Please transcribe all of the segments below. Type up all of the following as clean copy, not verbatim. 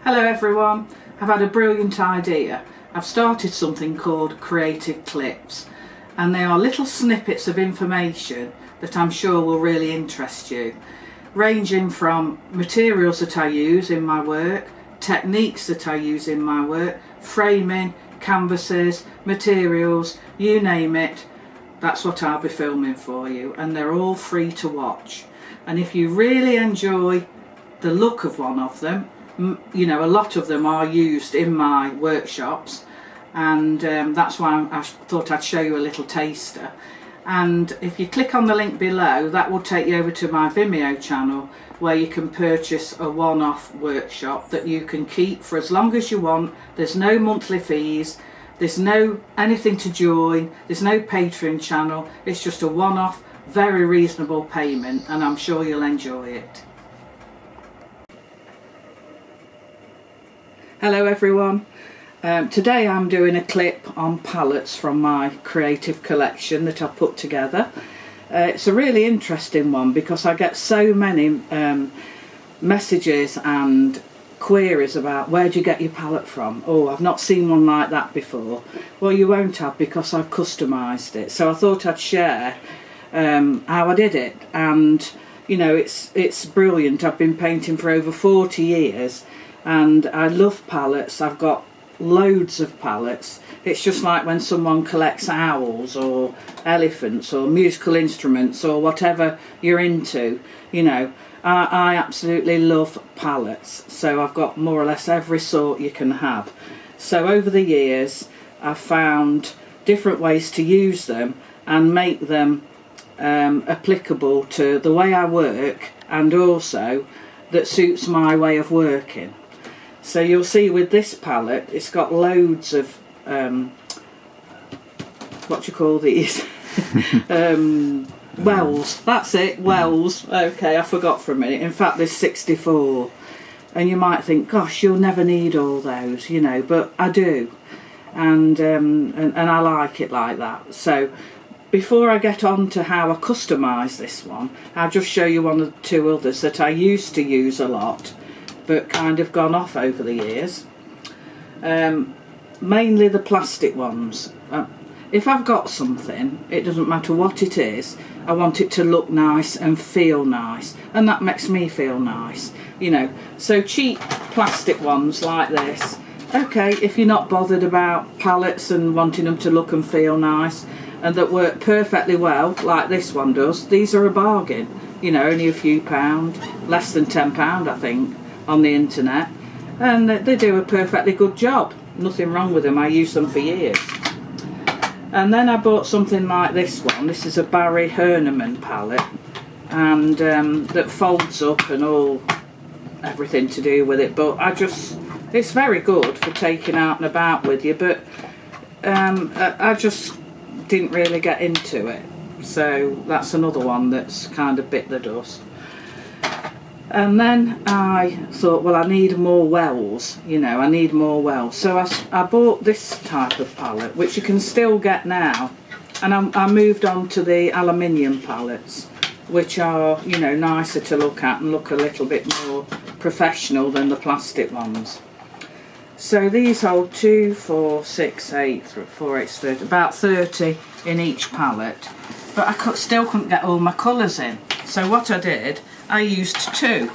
Hello everyone, I've had a brilliant idea. I've started something called Creative Clips, and they are little snippets of information that I'm sure will really interest you, ranging from materials that I use in my work, techniques that I use in my work, framing, canvases, materials, you name it. That's what I'll be filming for you, and they're all free to watch. And if you really enjoy the look of one of them, you know, a lot of them are used in my workshops, and that's why I thought I'd show you a little taster. And if you click on the link below, that will take you over to my Vimeo channel, where you can purchase a one-off workshop that you can keep for as long as you want. There's no monthly fees, there's no anything to join, there's no Patreon channel. It's just a one-off, very reasonable payment, and I'm sure you'll enjoy it. Hello everyone, today I'm doing a clip on pallets from my creative collection that I've put together. It's a really interesting one because I get so many messages and queries about where do you get your palette from. Oh, I've not seen one like that before. Well, you won't have, because I've customised it. So I thought I'd share how I did it, and you know, it's brilliant. I've been painting for over 40 years. And I love pallets. I've got loads of pallets. It's just like when someone collects owls or elephants or musical instruments or whatever you're into, you know. I absolutely love pallets. So I've got more or less every sort you can have. So over the years I've found different ways to use them and make them applicable to the way I work, and also that suits my way of working. So you'll see with this palette, it's got loads of what do you call these? Wells. That's it, wells. Okay, I forgot for a minute. In fact, there's 64, and you might think, gosh, you'll never need all those, you know, but I do, and I like it like that. So before I get on to how I customise this one, I'll just show you one or two others that I used to use a lot, but kind of gone off over the years. Mainly the plastic ones. If I've got something, it doesn't matter what it is, I want it to look nice and feel nice, and that makes me feel nice, you know. So cheap plastic ones like this, okay, if you're not bothered about palettes and wanting them to look and feel nice, and that work perfectly well, like this one does, these are a bargain, you know, only a few pound, less than £10 I think, on the internet, and they do a perfectly good job. Nothing wrong with them. I use them for years. And then I bought something like this one. This is a Barry Herneman palette, and that folds up and everything to do with it, but it's very good for taking out and about with you, but I just didn't really get into it. So that's another one that's kind of bit the dust. And then I thought, well, I need more wells, you know, I need more wells. So I bought this type of palette, which you can still get now. And I moved on to the aluminium palettes, which are, you know, nicer to look at and look a little bit more professional than the plastic ones. So these hold 2, 4, 6, 8, 4, 8, 30, about 30 in each palette. But I still couldn't get all my colours in. So what I did, I used two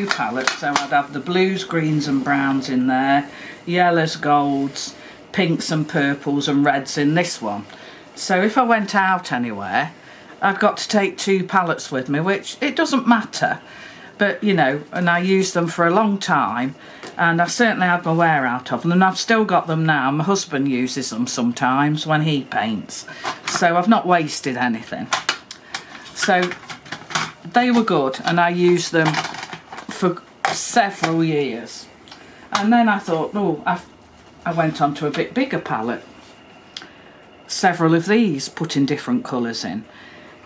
palettes. So I'd have the blues, greens and browns in there, yellows, golds, pinks and purples and reds in this one. So if I went out anywhere, I've got to take 2 palettes with me, which it doesn't matter, but you know, and I used them for a long time, and I certainly had my wear out of them, and I've still got them now. My husband uses them sometimes when he paints, so I've not wasted anything. So they were good, and I used them for several years. And then I thought, oh, I went on to a bit bigger palette. Several of these put in different colours in.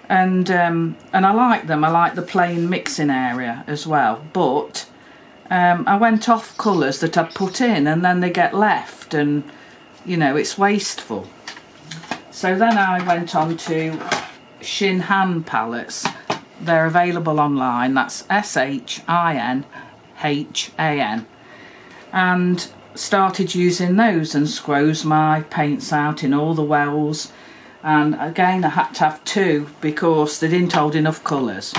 And I like them. I like the plain mixing area as well. But I went off colours that I'd put in, and then they get left, and you know, it's wasteful. So then I went on to Shin Han palettes. They're available online. That's SHIN HAN, and started using those and squoze my paints out in all the wells. And again, I had to have 2 because they didn't hold enough colours.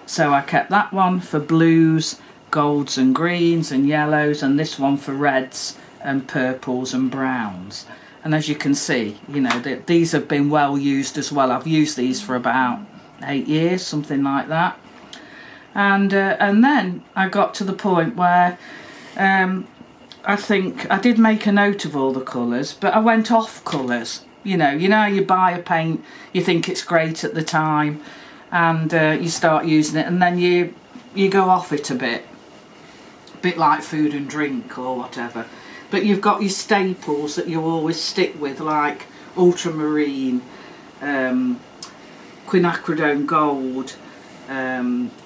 So I kept that one for blues, golds and greens and yellows, and this one for reds and purples and browns. And as you can see, you know, these have been well used as well. I've used these for about 8 years, something like that. And then I got to the point where I think I did make a note of all the colours, but I went off colours. You know how you buy a paint, you think it's great at the time, and you start using it, and then you go off it a bit like food and drink or whatever. But you've got your staples that you always stick with, like ultramarine, quinacridone gold,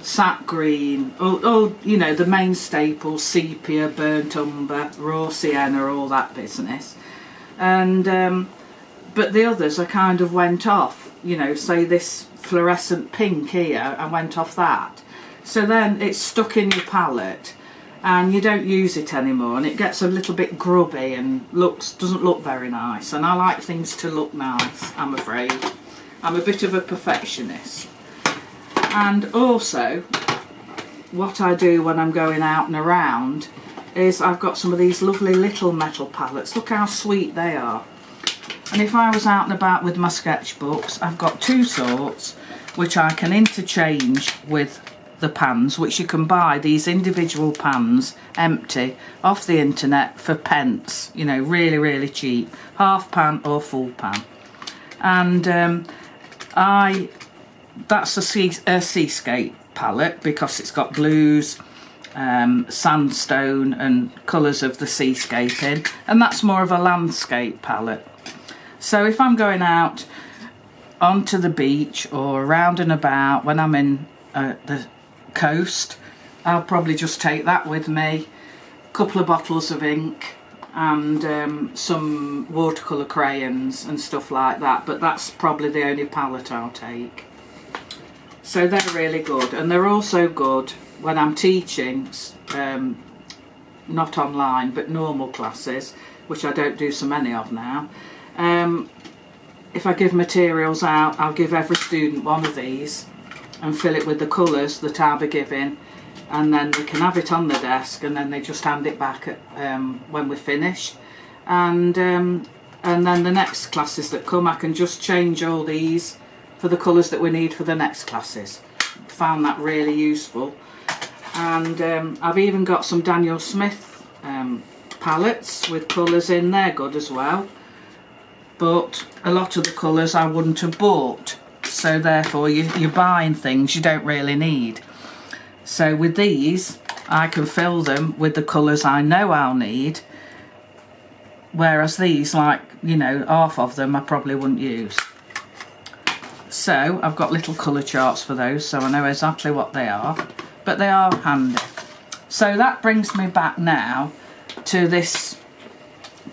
sap green, you know, the main staples, sepia, burnt umber, raw sienna, all that business. And but the others I kind of went off, you know, say this fluorescent pink here, I went off that. So then it's stuck in your palette and you don't use it anymore, and it gets a little bit grubby and doesn't look very nice. And I like things to look nice, I'm afraid. I'm a bit of a perfectionist. And also, what I do when I'm going out and around is I've got some of these lovely little metal palettes. Look how sweet they are. And if I was out and about with my sketchbooks, I've got 2 sorts which I can interchange with the pans, which you can buy these individual pans empty off the internet for pence, you know, really, really cheap, half pan or full pan. And that's a seascape palette because it's got blues, sandstone and colours of the seascape in, and that's more of a landscape palette. So if I'm going out onto the beach or around and about when I'm in the coast, I'll probably just take that with me, a couple of bottles of ink and some watercolour crayons and stuff like that, but that's probably the only palette I'll take. So they're really good, and they're also good when I'm teaching, not online but normal classes, which I don't do so many of now. If I give materials out, I'll give every student one of these and fill it with the colours that I'll be giving, and then they can have it on the desk and then they just hand it back at, when we finish. And then the next classes that come, I can just change all these for the colours that we need for the next classes. Found that really useful. And I've even got some Daniel Smith palettes with colours in, they're good as well. But a lot of the colours I wouldn't have bought, so therefore you're buying things you don't really need. So with these I can fill them with the colours I know I'll need, whereas these, like, you know, half of them I probably wouldn't use. So I've got little colour charts for those, so I know exactly what they are, but they are handy. So that brings me back now to this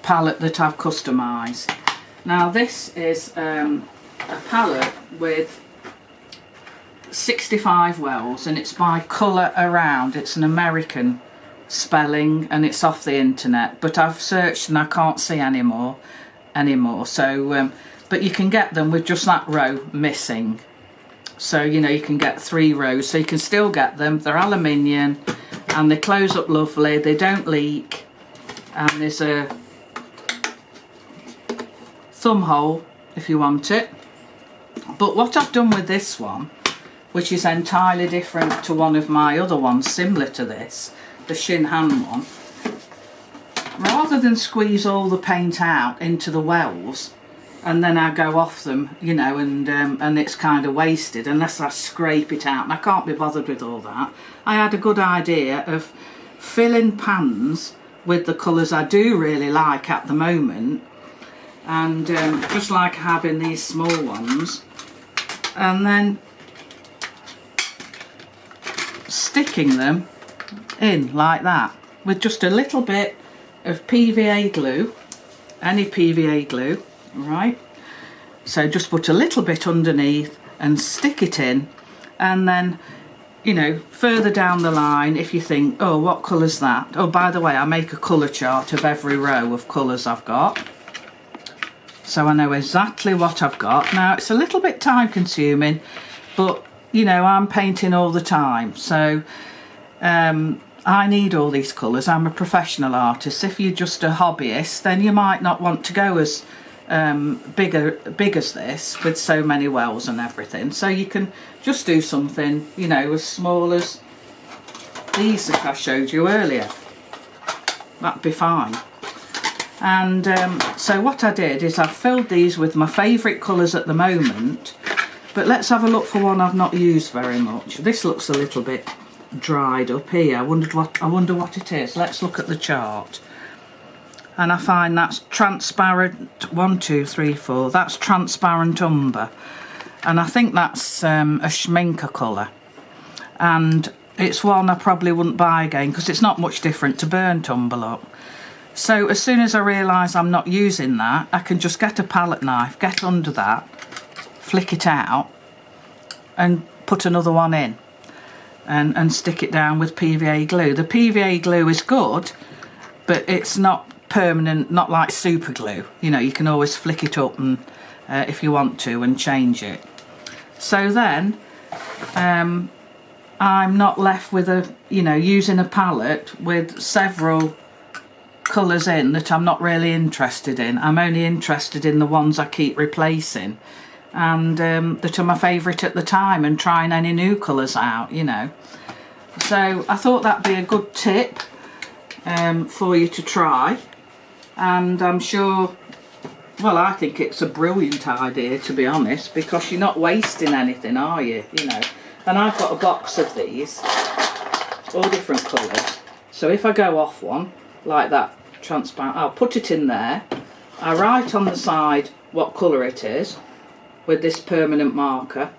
palette that I've customised. Now this is a palette with 65 wells, and it's by Colour Around. It's an American spelling and it's off the internet, but I've searched and I can't see anymore. So but you can get them with just that row missing. So, you know, you can get 3 rows, so you can still get them. They're aluminium and they close up lovely, they don't leak, and there's a thumb hole if you want it. But what I've done with this one, which is entirely different to one of my other ones similar to this, the Shin Han one, rather than squeeze all the paint out into the wells and then I go off them, you know, and it's kind of wasted unless I scrape it out, and I can't be bothered with all that. I had a good idea of filling pans with the colours I do really like at the moment, and just like having these small ones, and then sticking them in like that with just a little bit of PVA glue, any PVA glue, right? So just put a little bit underneath and stick it in, and then you know, further down the line, if you think, oh, what colour's that? Oh, by the way, I make a colour chart of every row of colours I've got, so I know exactly what I've got. Now, it's a little bit time consuming, but, you know, I'm painting all the time, so I need all these colours. I'm a professional artist. If you're just a hobbyist, then you might not want to go as big as this with so many wells and everything, so you can just do something, you know, as small as these that I showed you earlier. That'd be fine. And so what I did is I've filled these with my favourite colours at the moment, but let's have a look for one I've not used very much. This looks a little bit dried up here. I wonder what it is. Let's look at the chart. And I find that's transparent, 1, 2, 3, 4, that's transparent umber. And I think that's a schminker colour. And it's one I probably wouldn't buy again because it's not much different to burnt umber, look. So as soon as I realise I'm not using that, I can just get a palette knife, get under that, flick it out and put another one in and stick it down with PVA glue. The PVA glue is good, but it's not permanent, not like super glue. You know, you can always flick it up and if you want to, and change it. So then I'm not left with a, you know, using a palette with several colours in that I'm not really interested in. I'm only interested in the ones I keep replacing and that are my favourite at the time, and trying any new colours out, you know. So I thought that'd be a good tip for you to try. And I'm sure, well, I think it's a brilliant idea, to be honest, because you're not wasting anything, are you? You know, and I've got a box of these, all different colours. So if I go off one, like that transparent, I'll put it in there. I write on the side what colour it is with this permanent marker,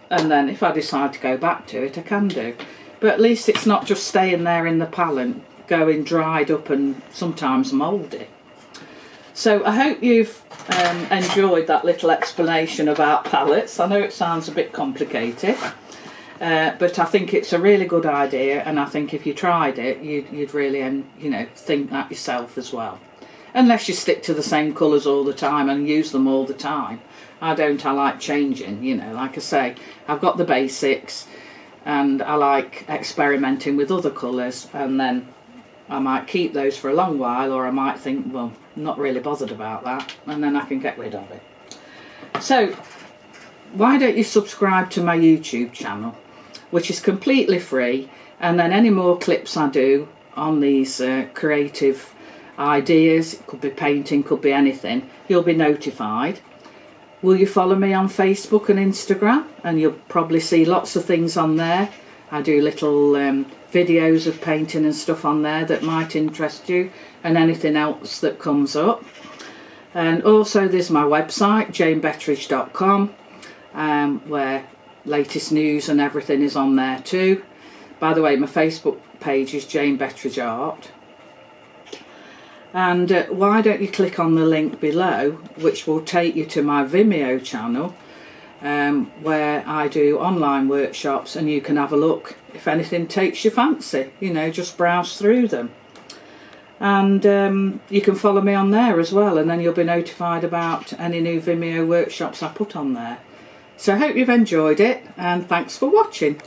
and then if I decide to go back to it, I can do. But at least it's not just staying there in the palette, going dried up and sometimes mouldy. So I hope you've enjoyed that little explanation about palettes. I know it sounds a bit complicated, but I think it's a really good idea, and I think if you tried it, you'd really, you know, think that yourself as well. Unless you stick to the same colours all the time and use them all the time. I like changing, you know. Like I say, I've got the basics, and I like experimenting with other colours, and then I might keep those for a long while, or I might think, well, I'm not really bothered about that, and then I can get rid of it. So why don't you subscribe to my YouTube channel, which is completely free, and then any more clips I do on these creative ideas, it could be painting, could be anything, you'll be notified. Will you follow me on Facebook and Instagram? And you'll probably see lots of things on there. I do little videos of painting and stuff on there that might interest you, and anything else that comes up. And also there's my website, janebetteridge.com, where latest news and everything is on there too. By the way, my Facebook page is Jane Betteridge Art. And why don't you click on the link below, which will take you to my Vimeo channel, where I do online workshops, and you can have a look if anything takes your fancy, you know, just browse through them. And you can follow me on there as well, and then you'll be notified about any new Vimeo workshops I put on there. So I hope you've enjoyed it, and thanks for watching.